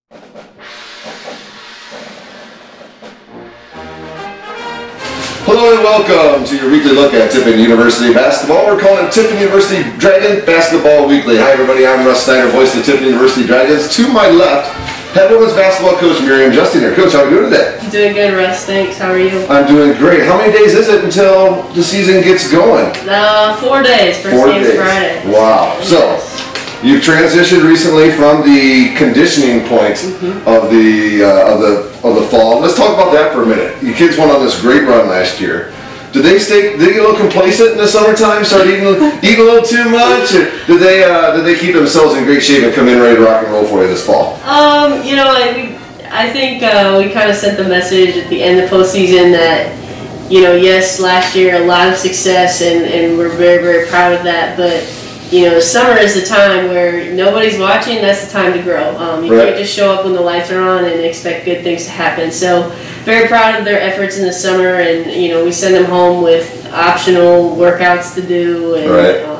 Hello and welcome to your weekly look at Tiffin University basketball. We're calling it Tiffin University Dragon Basketball Weekly. Hi everybody, I'm Snyder, voice of the Tiffin University Dragons. To my left, head women's basketball coach Miriam Justinger. Coach, how are you doing today? Doing good, Russ. Thanks. How are you? I'm doing great. How many days is it until the season gets going? 4 days. First game's Friday. Wow. So, you've transitioned recently from the conditioning point of the fall. Let's talk about that for a minute. You kids went on this great run last year. Did they get a little complacent in the summertime? Start eating a little too much? Or did they keep themselves in great shape and come in ready to rock and roll for you this fall? I think we kind of sent the message at the end of postseason that, yes, last year a lot of success and we're very, very proud of that, but summer is the time where nobody's watching. That's the time to grow. You can't just show up when the lights are on and expect good things to happen. So very proud of their efforts in the summer, and we send them home with optional workouts to do, and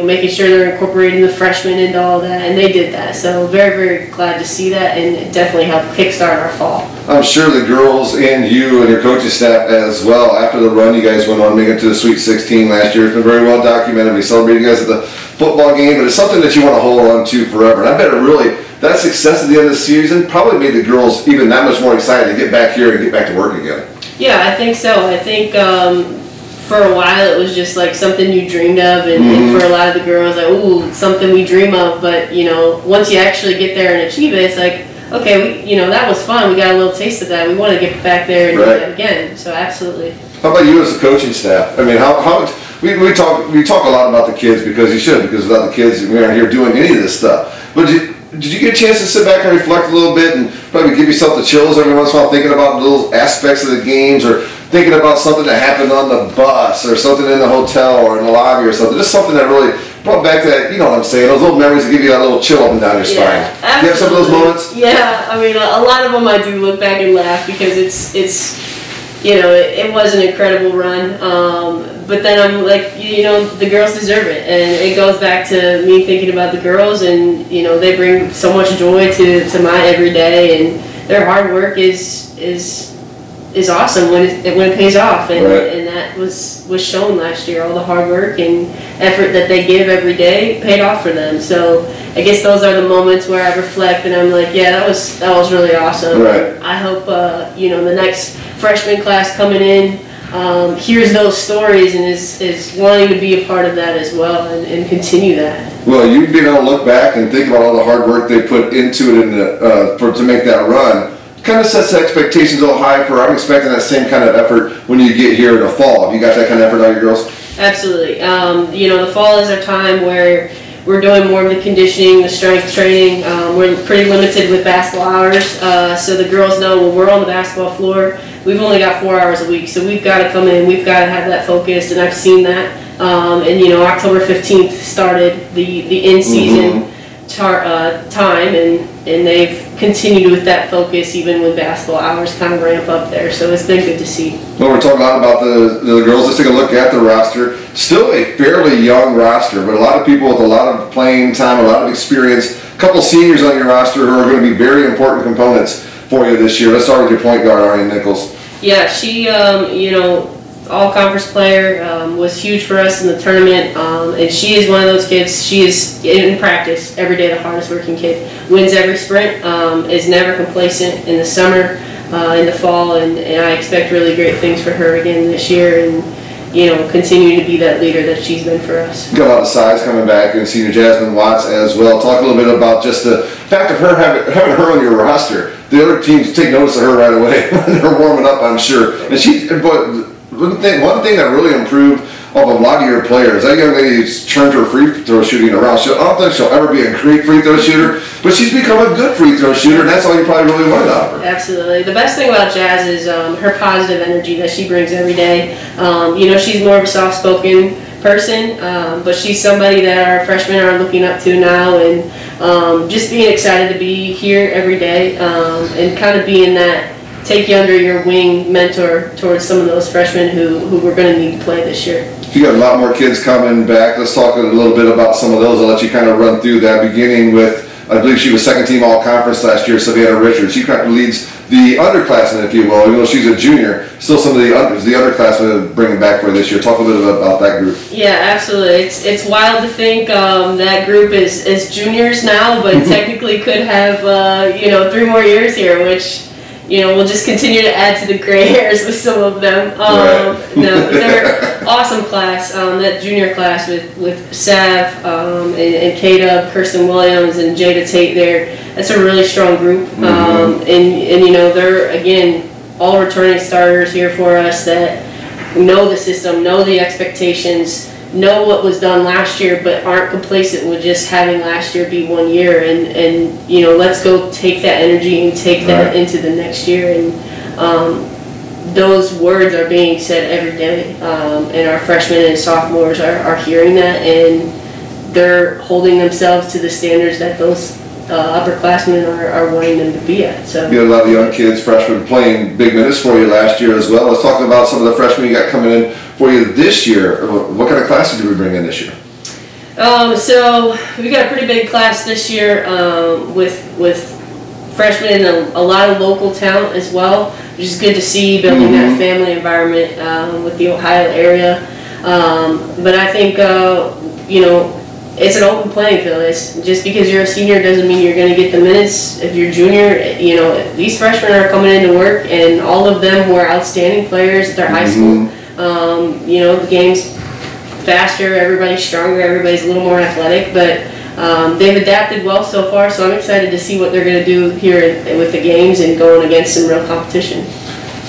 making sure they're incorporating the freshmen into all that, and they did that. So very, very glad to see that, and it definitely helped kickstart our fall. I'm sure the girls and you and your coaching staff as well, after the run you guys went on, making it to the Sweet 16 last year. It's been very well documented. We celebrated you guys at the football game, but it's something that you want to hold on to forever. And I bet it really, that success at the end of the season probably made the girls even that much more excited to get back here and get back to work again. Yeah, I think so. I think for a while it was just like something you dreamed of, and for a lot of the girls, like, ooh, something we dream of, but once you actually get there and achieve it, it's like, okay, that was fun. We got a little taste of that. We want to get back there and do that again. So absolutely. How about you as a coaching staff? I mean, we talk a lot about the kids because without the kids we aren't here doing any of this stuff. But did you get a chance to sit back and reflect a little bit and probably give yourself the chills every once in a while, thinking about little aspects of the games, or thinking about something that happened on the bus or something in the hotel or in the lobby or something? Just something that really brought back that, what I'm saying, those little memories that give you that little chill up and down your spine. Absolutely. Do you have some of those moments? Yeah, I mean, a lot of them I do look back and laugh because it was an incredible run. But then I'm like, the girls deserve it, and it goes back to me thinking about the girls, and they bring so much joy to my everyday, and their hard work is awesome when it pays off, and that was shown last year. All the hard work and effort that they give every day paid off for them. So I guess those are the moments where I reflect and I'm like, yeah, that was really awesome. I hope the next freshman class coming in hears those stories and is wanting to be a part of that as well, and continue that. Well, you being able to look back and think about all the hard work they put into it to make that run kind of sets the expectations a little high for, I'm expecting that same kind of effort when you get here in the fall. Have you got that kind of effort out of your girls? Absolutely. The fall is our time where we're doing more of the conditioning, the strength training. We're pretty limited with basketball hours, so the girls know when we're on the basketball floor, we've only got 4 hours a week, so we've got to come in, we've got to have that focus, and I've seen that. October 15th started the in-season time, and they've continued with that focus even when basketball hours kind of ramp up there, so it's been good to see. Well, we're talking a lot about the girls. Let's take a look at the roster. Still a fairly young roster, but a lot of people with a lot of playing time, a lot of experience. A couple seniors on your roster who are going to be very important components for you this year. Let's start with your point guard, Arne Nicholls. Yeah, she, all-conference player, was huge for us in the tournament, and she is one of those kids. She is in practice every day, the hardest working kid. Wins every sprint, is never complacent in the summer, in the fall, and I expect really great things for her again this year, and continue to be that leader that she's been for us. Got a lot of size coming back, and senior Jasmine Watts as well. Talk a little bit about just the fact of her having her on your roster. The other teams take notice of her right away when they're warming up, I'm sure. And one thing that really improved of a lot of your players, that young lady's turned her free throw shooting around. I don't think she'll ever be a great free throw shooter, but she's become a good free throw shooter, and that's all you probably really wanted out of her. Absolutely. The best thing about Jazz is her positive energy that she brings every day. She's more of a soft-spoken person, but she's somebody that our freshmen are looking up to now, and just being excited to be here every day, and kind of being that take you under your wing mentor towards some of those freshmen who we're going to need to play this year. You got a lot more kids coming back. Let's talk a little bit about some of those. I'll let you kind of run through that, beginning with I believe she was second team all-conference last year, Savannah Richards. She kind of leads the underclassmen, if you will. Even though she's a junior, still some of the underclassmen bringing back for this year. Talk a little bit about that group. Yeah, absolutely. It's wild to think that group is juniors now, but technically could have 3 more years here, which we'll just continue to add to the gray hairs with some of them. No, they're awesome class. That junior class with Sav and K-Dub, Kirsten Williams, and Jada Tate there. That's a really strong group. And they're, again, all returning starters here for us that know the system, know the expectations, know what was done last year, but aren't complacent with just having last year be 1 year. And let's go take that energy and take that into the next year. And those words are being said every day. And our freshmen and sophomores are hearing that, and they're holding themselves to the standards that those upperclassmen are wanting them to be at. So you had a lot of young kids, freshmen, playing big minutes for you last year as well. Let's talk about some of the freshmen you got coming in for you this year. What kind of classes did we bring in this year? So we got a pretty big class this year with freshmen and a lot of local talent as well, which is good to see, building that family environment with the Ohio area. But I think it's an open playing field. It's just because you're a senior doesn't mean you're going to get the minutes. If you're junior, these freshmen are coming into work, and all of them were outstanding players at their high school. The game's faster, everybody's stronger, everybody's a little more athletic, but they've adapted well so far, so I'm excited to see what they're going to do here with the games and going against some real competition.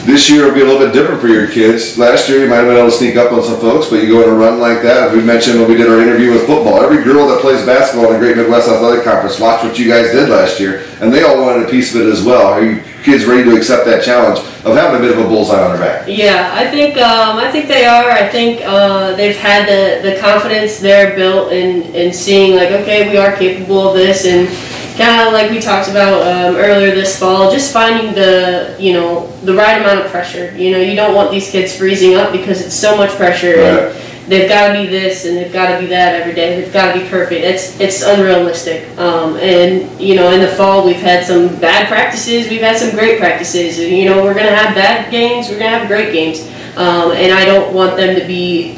This year will be a little bit different for your kids. Last year you might have been able to sneak up on some folks, but you go on a run like that. We mentioned when we did our interview with football, every girl that plays basketball in the Great Midwest Athletic Conference watched what you guys did last year, and they all wanted a piece of it as well. Are you kids ready to accept that challenge of having a bit of a bullseye on their back? Yeah, I think they are. I think they've had the confidence there built in seeing, like, okay, we are capable of this, and kind of like we talked about earlier this fall, just finding the right amount of pressure. You don't want these kids freezing up because it's so much pressure. Right. And they've got to be this and they've got to be that every day. They've got to be perfect. It's unrealistic. And in the fall we've had some bad practices. We've had some great practices. We're gonna have bad games. We're gonna have great games. And I don't want them to be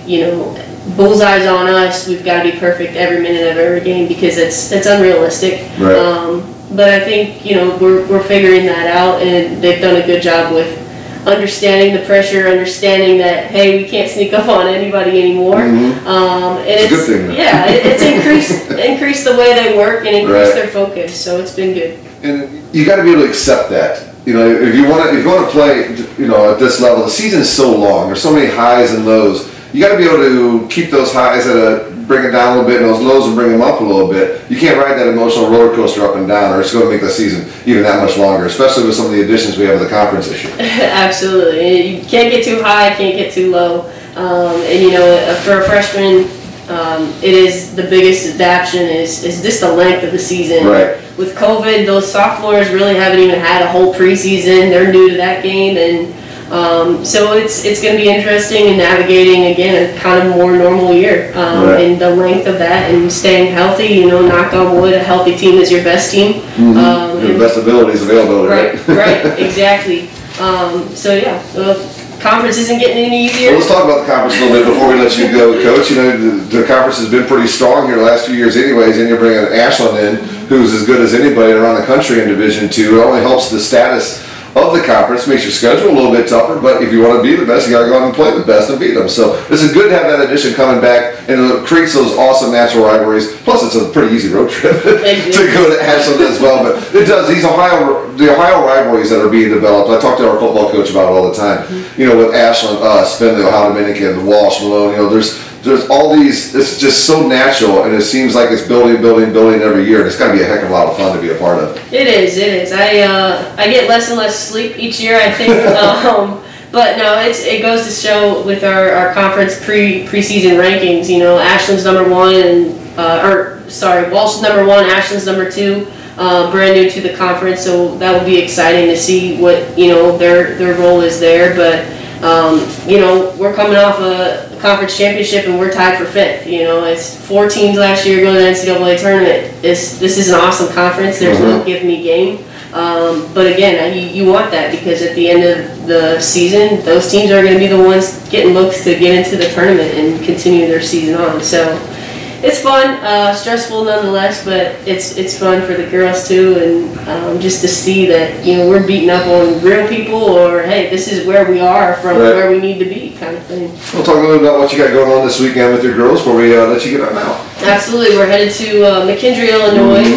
bullseyes on us. We've got to be perfect every minute of every game because it's unrealistic. Right. But I think we're figuring that out, and they've done a good job with understanding the pressure, understanding that, hey, we can't sneak up on anybody anymore. And it's a good thing, though. Yeah, it's increased the way they work and increased their focus. So it's been good. And you got to be able to accept that. If you want to play, at this level, the season is so long. There's so many highs and lows. You got to be able to keep those highs bring it down a little bit, and those lows and bring them up a little bit. You can't ride that emotional roller coaster up and down, or it's going to make the season even that much longer, especially with some of the additions we have in the conference this year. Absolutely. You can't get too high, can't get too low. For a freshman, it is the biggest adaptation is just the length of the season. Right. With COVID, those sophomores really haven't even had a whole preseason. They're new to that game, and so it's going to be interesting in navigating, again, a kind of more normal year, and the length of that and staying healthy. Knock on wood, a healthy team is your best team. Your best ability is availability, right? Right, exactly. The conference isn't getting any easier. Well, let's talk about the conference a little bit before we let you go, Coach. The conference has been pretty strong here the last few years anyways, and you're bringing Ashland in, who's as good as anybody around the country in Division II. It only helps the status of the conference, makes your schedule a little bit tougher, but if you want to be the best, you got to go out and play the best and beat them. So this is good to have that addition coming back, and it creates those awesome natural rivalries. Plus, it's a pretty easy road trip to go to Ashland as well. But it does. The Ohio rivalries that are being developed. I talk to our football coach about it all the time. With Ashland, us, Findlay, Ohio Dominican, Walsh, Malone. There's all these. It's just so natural, and it seems like it's building every year. And it's got to be a heck of a lot of fun to be a part of. It is. I get less and less sleep each year, I think. But no, it goes to show with our conference preseason rankings. Ashland's number 1, and Walsh is number 1, Ashland's number 2. Brand new to the conference, so that will be exciting to see what their role is there. But we're coming off a conference championship, and we're tied for 5th. It's 4 teams last year going to the NCAA tournament. This is an awesome conference. There's no give me game. But again, you want that, because at the end of the season, those teams are going to be the ones getting looks to get into the tournament and continue their season on. So it's fun, stressful nonetheless, but it's fun for the girls too, and just to see that we're beating up on real people, or hey, this is where we are from where we need to be, kind of thing. We'll talk a little bit about what you got going on this weekend with your girls before we let you get on out. Absolutely, we're headed to McKendree, Illinois,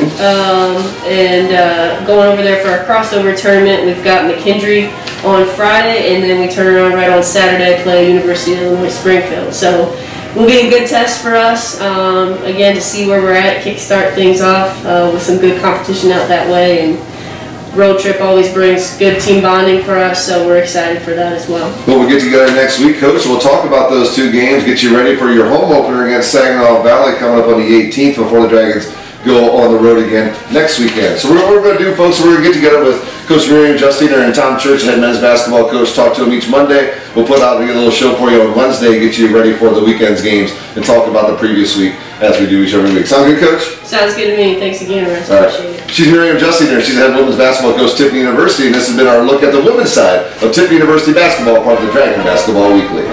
and going over there for our crossover tournament. We've got McKendree on Friday, and then we turn around right on Saturday, play University of Illinois Springfield. So will be a good test for us, again, to see where we're at, kickstart things off with some good competition out that way. And road trip always brings good team bonding for us, so we're excited for that as well. Well, we'll get together next week, Coach. We'll talk about those 2 games, get you ready for your home opener against Saginaw Valley coming up on the 18th before the Dragons go on the road again next weekend. So what we're going to do, folks, we're going to get together with Coach Miriam, Justinger, and Tom Church, head men's basketball coach. Talk to them each Monday. We'll put out a little show for you on Wednesday, get you ready for the weekend's games, and talk about the previous week as we do each every week. Sound good, Coach? Sounds good to me. Thanks again, Russ. Appreciate it. She's Miriam Justinger. She's the head women's basketball coach, Tiffin University, and this has been our look at the women's side of Tiffin University basketball, part of the Dragon Basketball Weekly.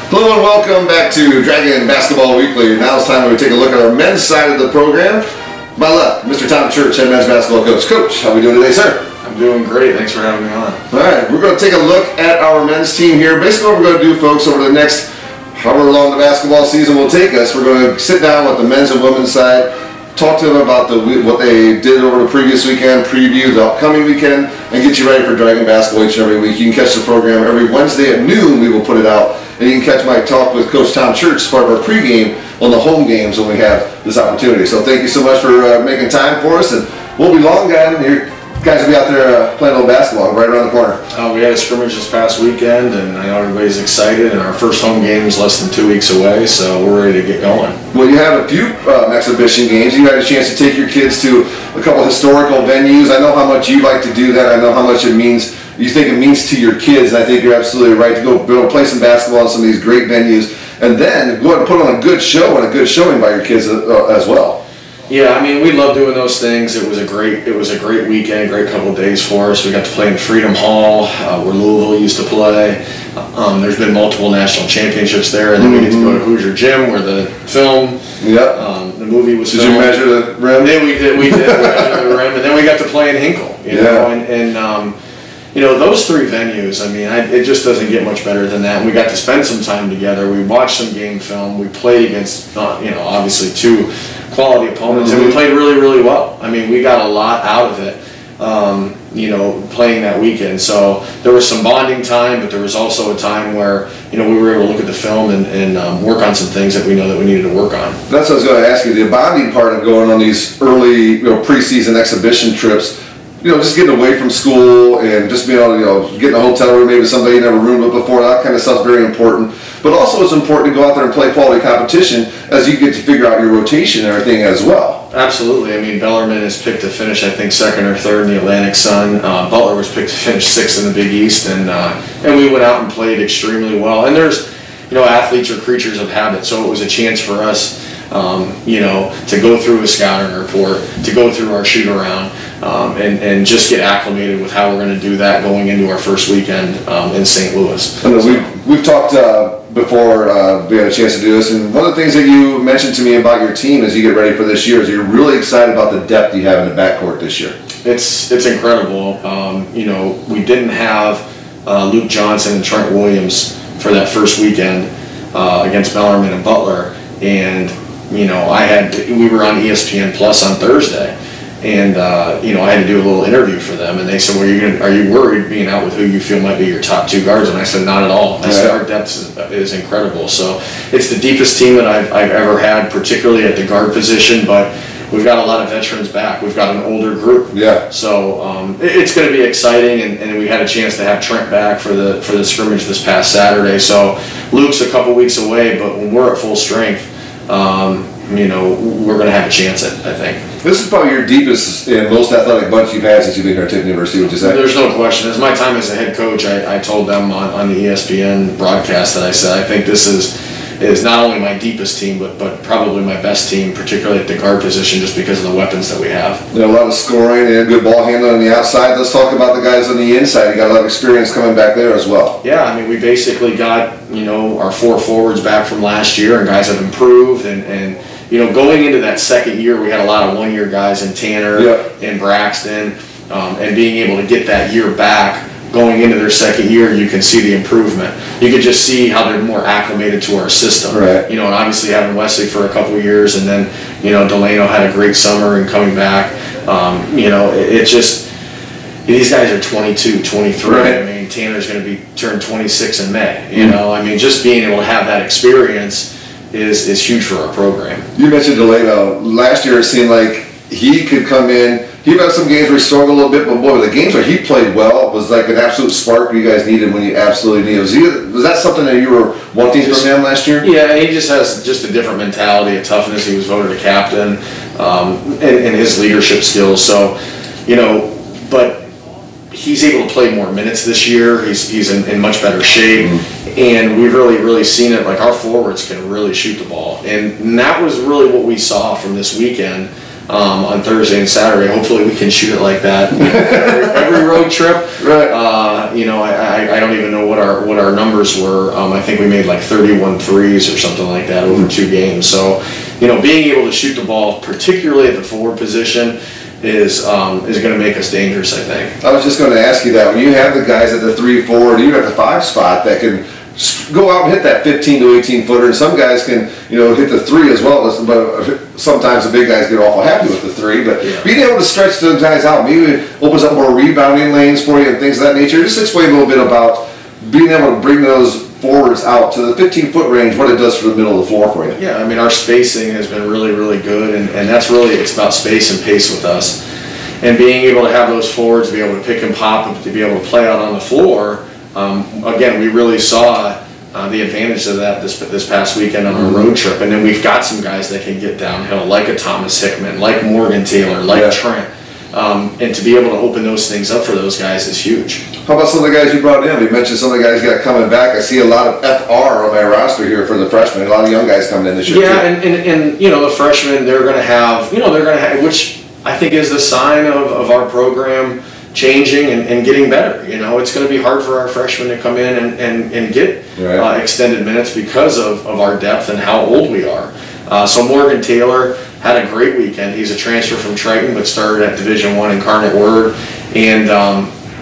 Hello and welcome back to Dragon Basketball Weekly. Now it's time to take a look at our men's side of the program. My left, Mr. Tom Church, head men's basketball coach. Coach, how are we doing today, sir? I'm doing great. Thanks for having me on. All right, we're going to take a look at our men's team here. Basically what we're going to do, folks, over the next however long the basketball season will take us, we're going to sit down with the men's and women's side, talk to them about what they did over the previous weekend, preview the upcoming weekend, and get you ready for Dragon basketball each and every week. You can catch the program every Wednesday at noon. We will put it out. And you can catch my talk with Coach Tom Church as part of our pregame on the home games when we have this opportunity. So thank you so much for making time for us. And we'll be long gone. You guys will be out there playing a little basketball right around the corner. We had a scrimmage this past weekend, and I know everybody's excited. And our first home game is less than 2 weeks away, so we're ready to get going. Well, you have a few exhibition games. You had a chance to take your kids to a couple historical venues. I know how much you like to do that. I know how much it means. You think it means to your kids, and I think you're absolutely right to go play some basketball in some of these great venues, and then go ahead and put on a good show and a good showing by your kids as well. Yeah, I mean, we love doing those things. It was a great weekend, a great couple of days for us. We got to play in Freedom Hall, where Louisville used to play. There's been multiple national championships there, and then we get to go to Hoosier Gym, where the film, the movie was filmed. Did you measure the rim? Yeah, we did measure the rim, and then we got to play in Hinkle. You know, you know, those 3 venues, I mean, it just doesn't get much better than that. And we got to spend some time together. We watched some game film. We played against, you know, obviously 2 quality opponents, and we played really, really well. I mean, we got a lot out of it, you know, playing that weekend. So there was some bonding time, but there was also a time where, you know, we were able to look at the film and work on some things that we know that we needed to work on. That's what I was going to ask you. The bonding part of going on these early, you know, preseason exhibition trips, you know, just getting away from school and just being able to, you know, get in a hotel room, maybe somebody you never roomed with before, that kind of stuff's very important. But also it's important to go out there and play quality competition as you get to figure out your rotation and everything as well. Absolutely. I mean, Bellarmine is picked to finish, I think, 2nd or 3rd in the Atlantic Sun. Butler was picked to finish 6th in the Big East, and we went out and played extremely well. And there's, you know, athletes are creatures of habit, so it was a chance for us, you know, to go through a scouting report, to go through our shoot around, and just get acclimated with how we're going to do that going into our first weekend in St. Louis. We've talked before we had a chance to do this, and one of the things that you mentioned to me about your team as you get ready for this year is you're really excited about the depth you have in the backcourt this year. It's incredible. You know, we didn't have Luke Johnson and Trent Williams for that first weekend against Bellarmine and Butler, and you know, we were on ESPN Plus on Thursday. And you know, I had to do a little interview for them, and they said, "Well, are you worried being out with who you feel might be your top 2 guards?" And I said, "Not at all." I said, "Our depth is incredible." So it's the deepest team that I've ever had, particularly at the guard position. But we've got a lot of veterans back. We've got an older group. Yeah. So it's going to be exciting, and we had a chance to have Trent back for the scrimmage this past Saturday. So Luke's a couple weeks away, but when we're at full strength, you know, we're going to have a chance at, I think. This is probably your deepest and most athletic bunch you've had since you've been here at Tiffin University, would you say? There's no question. As my time as a head coach, I told them on the ESPN broadcast that I said, I think this is not only my deepest team, but probably my best team, particularly at the guard position, just because of the weapons that we have. A lot of scoring and good ball handling on the outside. Let's talk about the guys on the inside. You got a lot of experience coming back there as well. Yeah, I mean, we basically got, our 4 forwards back from last year, and guys have improved. And going into that second year, we had a lot of one-year guys in Tanner and Braxton, and being able to get that year back. Going into their second year, you can see the improvement. You could just see how they're more acclimated to our system. Right. And obviously having Wesley for a couple of years, and then Delano had a great summer and coming back. It just, these guys are 22, 23. Right. I mean, Tanner's going to turn 26 in May. I mean, just being able to have that experience is huge for our program. You mentioned Delano. Last year it seemed like he could come in. He had some games where he struggled a little bit, but boy, the games where he played well was like an absolute spark you guys needed when you absolutely needed. Was that something that you were wanting from him last year? Yeah, he just has just a different mentality, a toughness. He was voted a captain, and his leadership skills. So, but he's able to play more minutes this year. He's in much better shape, and we've really seen it. Like, our forwards can really shoot the ball, and that was really what we saw from this weekend. On Thursday and Saturday, hopefully we can shoot it like that every road trip. Right. I don't even know what our numbers were. I think we made like 31 threes or something like that over 2 games. So, being able to shoot the ball, particularly at the forward position, is going to make us dangerous, I think. I was just going to ask you that. When you have the guys at the 3, 4, and even at the 5 spot that can go out and hit that 15 to 18 footer, and some guys can, hit the 3 as well. But sometimes the big guys get awful happy with the 3. But being able to stretch those guys out, maybe it opens up more rebounding lanes for you and things of that nature. Just explain a little bit about being able to bring those forwards out to the 15-foot range, what it does for the middle of the floor for you. Yeah, I mean, our spacing has been really good, and that's really, it's about space and pace with us. And being able to have those forwards be able to pick and pop and to be able to play out on the floor. Again, we really saw the advantage of that this past weekend on our road trip, and then we've got some guys that can get downhill, like a Thomas Hickman, like Morgan Taylor, like Trent, and to be able to open those things up for those guys is huge. How about some of the guys you brought in? You mentioned some of the guys you got coming back. I see a lot of FR on my roster here for the freshmen. A lot of young guys coming in this year. Yeah, and the freshmen, they're going to have, which I think is the sign of our program changing and getting better. It's going to be hard for our freshmen to come in and get extended minutes because of our depth and how old we are. So Morgan Taylor had a great weekend. He's a transfer from Triton, but started at Division I Incarnate Word, and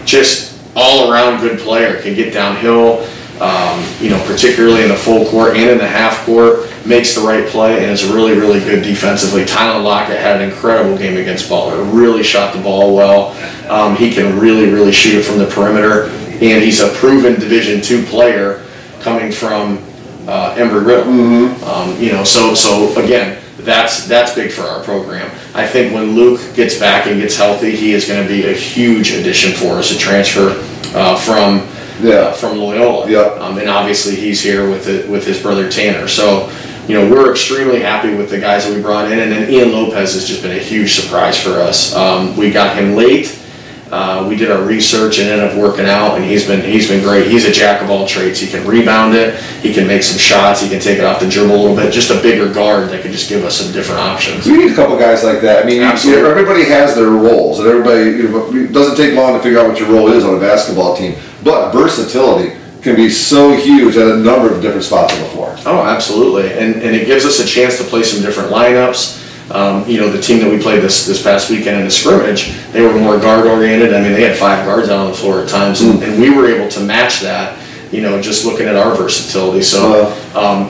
just all around good player. Can get downhill, particularly in the full court and in the half court. Makes the right play and is really good defensively. Tyler Lockett had an incredible game against Butler. Really shot the ball well. He can really shoot it from the perimeter, and he's a proven Division II player coming from Embry-Riddle. So again, that's big for our program. I think when Luke gets back and gets healthy, he is going to be a huge addition for us. A transfer from Loyola, and obviously he's here with his brother Tanner. So, we're extremely happy with the guys that we brought in, and then Ian Lopez has just been a huge surprise for us. We got him late. We did our research and ended up working out, and he's been great. He's a jack of all trades. He can rebound it. He can make some shots. He can take it off the dribble a little bit. Just a bigger guard that can just give us some different options. We need a couple guys like that. I mean, everybody has their roles, and everybody, it doesn't take long to figure out what your role is on a basketball team. But versatility can be so huge at a number of different spots on the floor. Oh, absolutely, and it gives us a chance to play some different lineups. The team that we played this past weekend in the scrimmage, they were more guard oriented. I mean, they had 5 guards out on the floor at times, and we were able to match that. Just looking at our versatility. So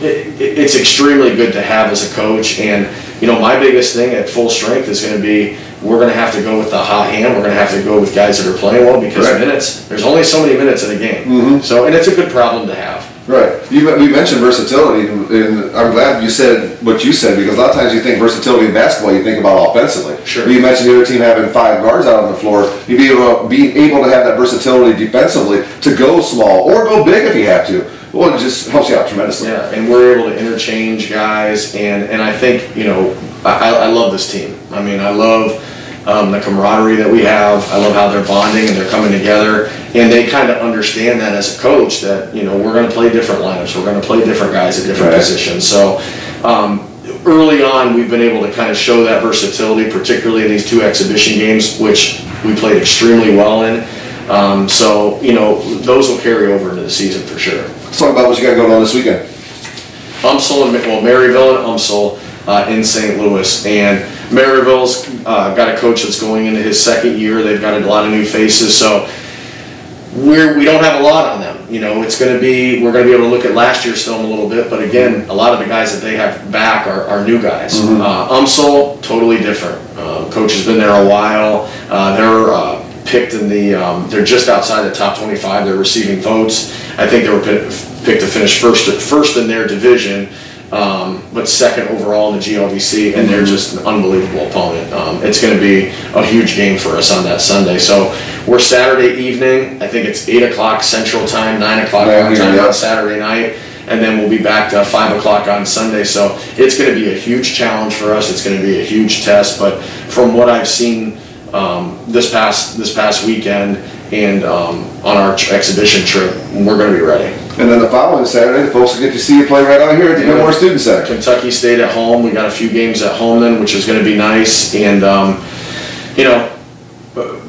it's extremely good to have as a coach. And my biggest thing at full strength is going to be, we're going to have to go with the hot hand. We're going to have to go with guys that are playing well, because minutes, there's only so many minutes in a game. So, and it's a good problem to have. Right. We mentioned versatility, and I'm glad you said what you said, because a lot of times you think versatility in basketball, you think about offensively. Sure. You mentioned the other team having 5 guards out on the floor. You'd be able to have that versatility defensively to go small or go big if you have to. Well, it just helps you out tremendously. Yeah, and we're able to interchange guys, and I think, I love this team. I mean, I love the camaraderie that we have. I love how they're bonding and they're coming together, and they kind of understand that as a coach that, you know, we're going to play different lineups, we're going to play different guys at different positions. So early on, we've been able to kind of show that versatility, particularly in these 2 exhibition games, which we played extremely well in. So, you know, those will carry over into the season for sure. Let's talk about what you got going on this weekend. Maryville and UMSL in St. Louis, and Maryville's got a coach that's going into his 2nd year. They've got a lot of new faces, so we don't have a lot on them. You know, we're going to be able to look at last year's film a little bit, but again, a lot of the guys that they have back are new guys. UMSL, totally different. Coach has been there a while. They're picked in the, they're just outside the top 25. They're receiving votes. I think they were picked to finish first in their division, but 2nd overall in the GLVC, and they're just an unbelievable opponent. It's going to be a huge game for us on that Sunday. So we're Saturday evening. I think it's 8 o'clock Central Time, 9 o'clock on Saturday night, and then we'll be back to 5 o'clock on Sunday. So it's going to be a huge challenge for us. It's going to be a huge test. But from what I've seen this past weekend and on our exhibition trip, we're going to be ready. And then the following Saturday, the folks will get to see you play right out here at the Kenmore Student Center. Kentucky State at home. We got a few games at home then, which is going to be nice. And you know,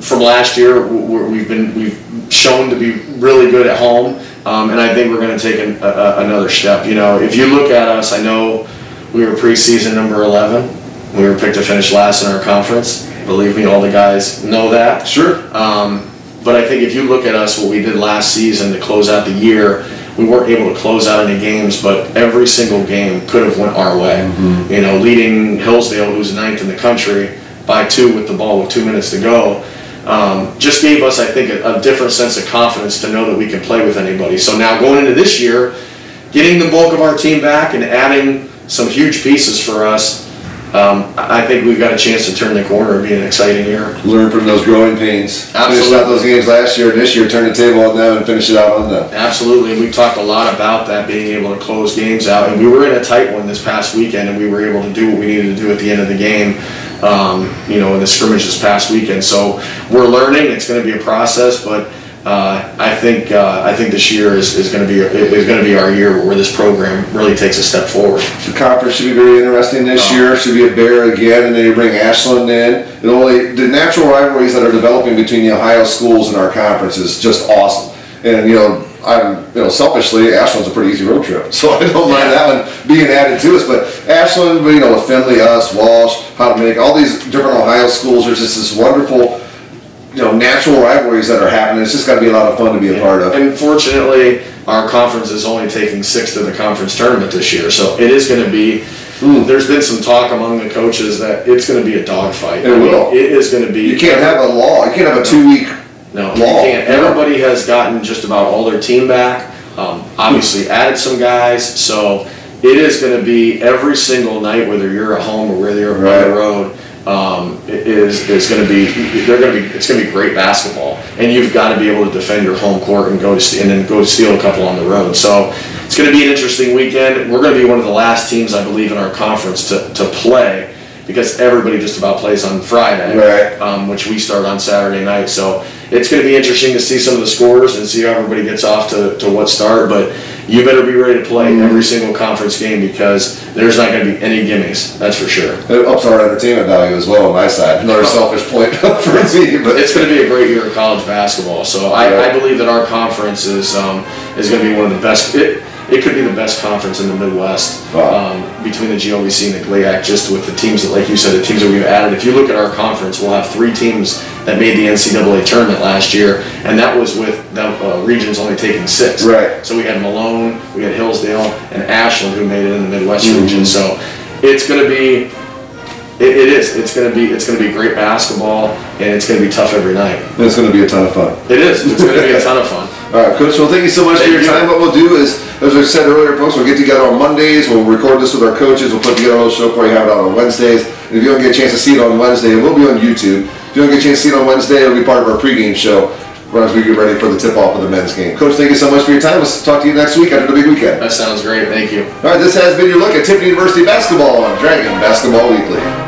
from last year, we've shown to be really good at home, and I think we're going to take another step. You know, if you look at us, I know we were preseason number 11. We were picked to finish last in our conference. Believe me, all the guys know that. Sure. But I think if you look at us, what we did last season to close out the year, we weren't able to close out any games, but every single game could have went our way. You know, leading Hillsdale, who's 9th in the country, by 2 with the ball with 2 minutes to go, just gave us, I think, a different sense of confidence to know that we can play with anybody. So now going into this year, getting the bulk of our team back and adding some huge pieces for us, I think we've got a chance to turn the corner and be an exciting year. Learn from those growing pains. Absolutely. Finish out those games last year and this year, turn the table on them and finish it out on them. Absolutely, and we talked a lot about that, being able to close games out, and we were in a tight one this past weekend, and we were able to do what we needed to do at the end of the game, you know, in the scrimmage this past weekend. So we're learning. It's going to be a process, but I think this year is going to be our year where this program really takes a step forward. The conference should be very interesting this year. Should be a bear again, and then you bring Ashland in. The natural rivalries that are developing between the Ohio schools and our conference is just awesome. And selfishly, Ashland's a pretty easy road trip, so I don't mind that one being added to us. But Ashland, with Finley, us, Walsh, Potomac, all these different Ohio schools, there's just this wonderful, natural rivalries that are happening. It's just got to be a lot of fun to be a part of. And fortunately, our conference is only taking 6th to the conference tournament this year, so it is going to be. There's been some talk among the coaches that it's going to be a dogfight. It will. It is going to be. You can't have a law. You can't have a 2-week. No, you can't. Everybody has gotten just about all their team back. Obviously, added some guys, so it is going to be every single night, whether you're at home or whether you're on the road. It's going to be great basketball, and you've got to be able to defend your home court and then go steal a couple on the road. So it's going to be an interesting weekend. We're going to be one of the last teams, I believe, in our conference to play, because everybody just about plays on Friday, which we start on Saturday night. So it's going to be interesting to see some of the scores and see how everybody gets off to what start. But you better be ready to play every single conference game, because there's not going to be any gimmies, that's for sure. It ups our entertainment value as well on my side. Another selfish point for me. But it's going to be a great year of college basketball. So I believe that our conference is going to be one of the best. It could be the best conference in the Midwest, between the GLVC and the GLIAC, just with the teams that, like you said, the teams that we've added. If you look at our conference, we'll have 3 teams that made the NCAA tournament last year, and that was with the regions only taking 6. Right. So we had Malone, we had Hillsdale, and Ashland, who made it in the Midwest region. So it's going to be. It's going to be great basketball, and it's going to be tough every night. And it's going to be a ton of fun. It is. It's going to be a ton of fun. All right, Coach, well, thank you so much for your time. What we'll do is, as I said earlier, folks, we'll get together on Mondays. We'll record this with our coaches. We'll put together a little show for you, have it out on Wednesdays. And if you don't get a chance to see it on Wednesday, it will be on YouTube. If you don't get a chance to see it on Wednesday, it'll be part of our pregame show. as we get ready for the tip-off of the men's game. Coach, thank you so much for your time. We'll talk to you next week after the big weekend. That sounds great. Thank you. All right, this has been your look at Tiffin University basketball on Dragon Basketball Weekly.